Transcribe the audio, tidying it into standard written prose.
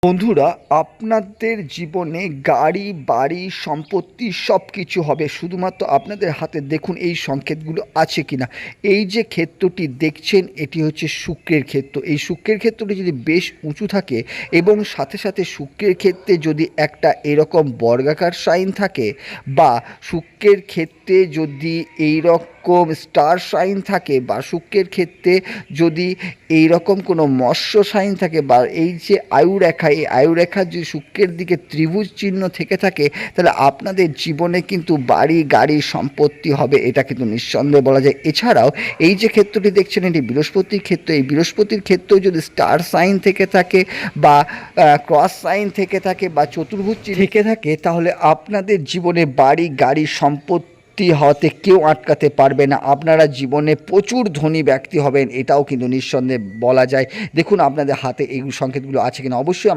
বন্ধুরা, আপনাদের জীবনে গাড়ি বাড়ি সম্পত্তি সব কিছু হবে, শুধুমাত্র আপনাদের হাতে দেখুন এই সংকেতগুলো আছে কিনা। এই যে ক্ষেত্রটি দেখছেন এটি হচ্ছে শুক্রের ক্ষেত্র। এই শুক্রের ক্ষেত্রটি যদি বেশ উঁচু থাকে এবং সাথে সাথে শুক্রের ক্ষেত্রে যদি একটা এরকম বর্গাকার সাইন থাকে বা শুক্রের ক্ষেত্রে যদি এইরকম স্টার সাইন থাকে বা শুক্রের ক্ষেত্রে যদি এই রকম কোনো মৎস্য সাইন থাকে বা এই যে আয়ুরেখা, এই আয়ুরেখার যদি শুক্রের দিকে ত্রিভুজ চিহ্ন থেকে থাকে, তাহলে আপনাদের জীবনে কিন্তু বাড়ি গাড়ি সম্পত্তি হবে, এটা কিন্তু নিঃসন্দেহে বলা যায়। এছাড়াও এই যে ক্ষেত্রটি দেখছেন এটি বৃহস্পতির ক্ষেত্র। এই বৃহস্পতির ক্ষেত্রেও যদি স্টার সাইন থেকে থাকে বা ক্রস সাইন থেকে থাকে বা চতুর্ভুজ থেকে থাকে, তাহলে আপনাদের জীবনে বাড়ি গাড়ি সম্পত্তি হওয়াতে কেউ আটকাতে পারবে না। আপনারা জীবনে প্রচুর ধনী ব্যক্তি হবেন, এটাও কিন্তু নিঃসন্দেহে বলা যায়। দেখুন আপনাদের হাতে এই সংকেতগুলো আছে কিনা। অবশ্যই